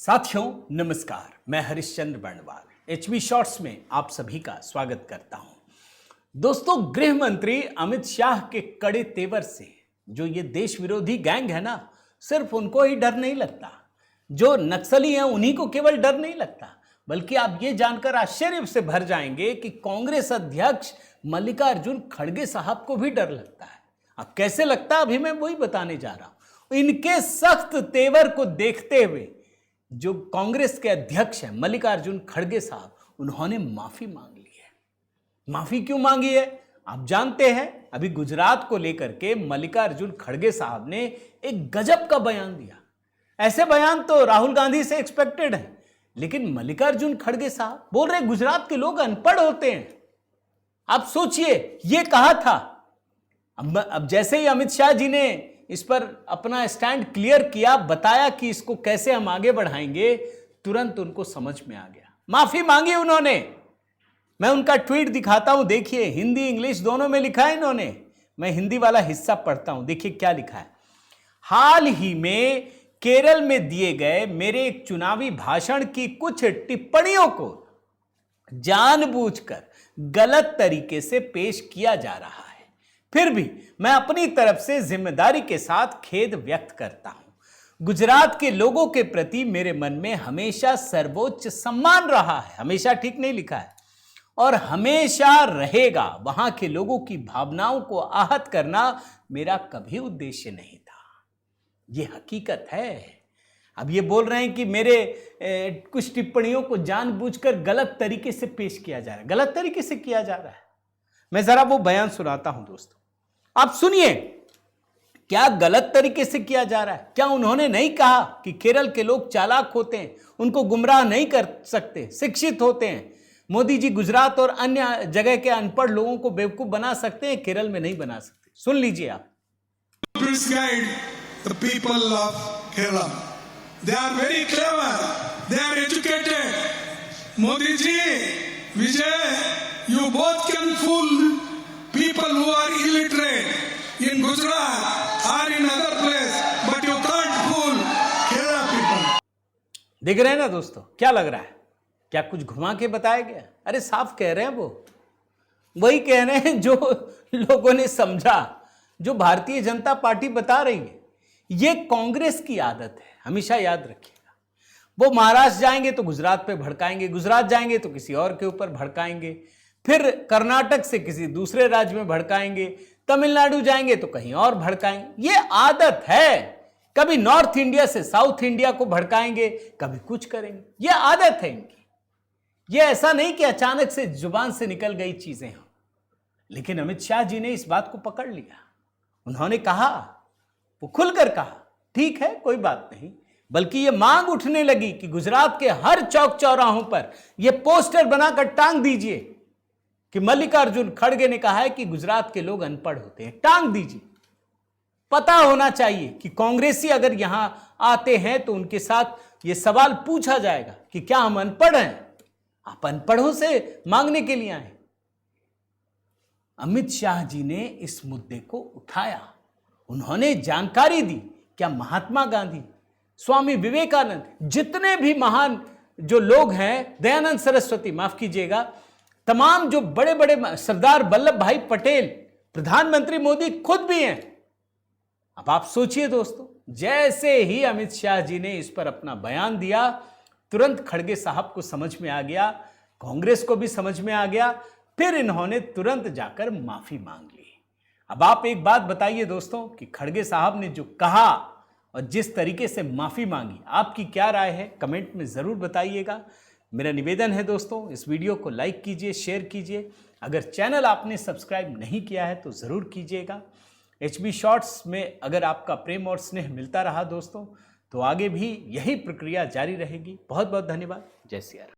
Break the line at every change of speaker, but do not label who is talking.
साथियों नमस्कार, मैं हरिश्चंद्र बर्णवाल एचबी शॉर्ट्स में आप सभी का स्वागत करता हूं। दोस्तों, गृह मंत्री अमित शाह के कड़े तेवर से जो ये देश विरोधी गैंग है ना, सिर्फ उनको ही डर नहीं लगता, जो नक्सली हैं उन्हीं को केवल डर नहीं लगता, बल्कि आप ये जानकर आश्चर्य से भर जाएंगे कि कांग्रेस अध्यक्ष मल्लिकार्जुन खड़गे साहब को भी डर लगता है। अब कैसे लगता है, अभी मैं वही बताने जा रहा हूं। इनके सख्त तेवर को देखते हुए जो कांग्रेस के अध्यक्ष हैं मल्लिकार्जुन खड़गे साहब, उन्होंने माफी मांग ली है। माफी क्यों मांगी है आप जानते हैं। अभी गुजरात को लेकर के मल्लिकार्जुन खड़गे साहब ने एक गजब का बयान दिया। ऐसे बयान तो राहुल गांधी से एक्सपेक्टेड है, लेकिन मल्लिकार्जुन खड़गे साहब बोल रहे गुजरात के लोग अनपढ़ होते हैं। आप सोचिए, ये कहा था। अब जैसे ही अमित शाह जी ने इस पर अपना स्टैंड क्लियर किया, बताया कि इसको कैसे हम आगे बढ़ाएंगे, तुरंत उनको समझ में आ गया, माफी मांगी उन्होंने। मैं उनका ट्वीट दिखाता हूं, देखिए, हिंदी इंग्लिश दोनों में लिखा है इन्होंने। मैं हिंदी वाला हिस्सा पढ़ता हूं, देखिए क्या लिखा है। हाल ही में केरल में दिए गए मेरे एक चुनावी भाषण की कुछ टिप्पणियों को जानबूझकर गलत तरीके से पेश किया जा रहा है। फिर भी मैं अपनी तरफ से जिम्मेदारी के साथ खेद व्यक्त करता हूं। गुजरात के लोगों के प्रति मेरे मन में हमेशा सर्वोच्च सम्मान रहा है, हमेशा ठीक नहीं लिखा है, और हमेशा रहेगा। वहां के लोगों की भावनाओं को आहत करना मेरा कभी उद्देश्य नहीं था। यह हकीकत है। अब ये बोल रहे हैं कि मेरे कुछ टिप्पणियों को जानबूझकर गलत तरीके से पेश किया जा रहा है। गलत तरीके से किया जा रहा है। मैं जरा वो बयान सुनाता हूं दोस्तों, आप सुनिए क्या गलत तरीके से किया जा रहा है। क्या उन्होंने नहीं कहा कि केरल के लोग चालाक होते हैं, उनको गुमराह नहीं कर सकते, शिक्षित होते हैं। मोदी जी गुजरात और अन्य जगह के अनपढ़ लोगों को बेवकूफ बना सकते हैं, केरल में नहीं बना सकते। सुन लीजिए आप।
Please guide the people of Kerala. They are very clever. They are educated. Modi ji, Vijay, you both can fool people who are illiterate in Gujarat or in other place, but you can't fool Kerala people.
देख रहे हैं ना दोस्तों, क्या लग रहा है? क्या कुछ घुमा के बताया गया? अरे साफ कह रहे हैं, वो वही कह रहे हैं जो लोगों ने समझा, जो भारतीय जनता पार्टी बता रही है। ये कांग्रेस की आदत है, हमेशा याद रखिएगा। वो महाराष्ट्र जाएंगे तो गुजरात पे भड़काएंगे, गुजरात जाएंगे तो किसी और के ऊपर भड़काएंगे, फिर कर्नाटक से किसी दूसरे राज्य में भड़काएंगे, तमिलनाडु जाएंगे तो कहीं और भड़काएंगे। ये आदत है। कभी नॉर्थ इंडिया से साउथ इंडिया को भड़काएंगे, कभी कुछ करेंगे। ये आदत है इनकी। ये ऐसा नहीं कि अचानक से जुबान से निकल गई चीजें हों। लेकिन अमित शाह जी ने इस बात को पकड़ लिया। उन्होंने कहा, वो खुलकर कहा, ठीक है कोई बात नहीं, बल्कि ये मांग उठने लगी कि गुजरात के हर चौक चौराहों पर ये पोस्टर बनाकर टांग दीजिए कि मल्लिकार्जुन खड़गे ने कहा है कि गुजरात के लोग अनपढ़ होते हैं। टांग दीजिए। पता होना चाहिए कि कांग्रेसी अगर यहां आते हैं तो उनके साथ ये सवाल पूछा जाएगा कि क्या हम अनपढ़ हैं? आप अनपढ़ों से मांगने के लिए आए। अमित शाह जी ने इस मुद्दे को उठाया। उन्होंने जानकारी दी, क्या महात्मा गांधी, स्वामी विवेकानंद, जितने भी महान जो लोग हैं, दयानंद सरस्वती, माफ कीजिएगा, तमाम जो बड़े बड़े, सरदार वल्लभ भाई पटेल, प्रधानमंत्री मोदी खुद भी हैं। अब आप सोचिए दोस्तों, जैसे ही अमित शाह जी ने इस पर अपना बयान दिया, तुरंत खड़गे साहब को समझ में आ गया, कांग्रेस को भी समझ में आ गया। फिर इन्होंने तुरंत जाकर माफी मांग ली। अब आप एक बात बताइए दोस्तों कि खड़गे साहब ने जो कहा और जिस तरीके से माफी मांगी, आपकी क्या राय है? कमेंट में जरूर बताइएगा। मेरा निवेदन है दोस्तों, इस वीडियो को लाइक कीजिए, शेयर कीजिए। अगर चैनल आपने सब्सक्राइब नहीं किया है तो ज़रूर कीजिएगा। एचबी शॉर्ट्स में अगर आपका प्रेम और स्नेह मिलता रहा दोस्तों, तो आगे भी यही प्रक्रिया जारी रहेगी। बहुत बहुत धन्यवाद। जय सिया राम।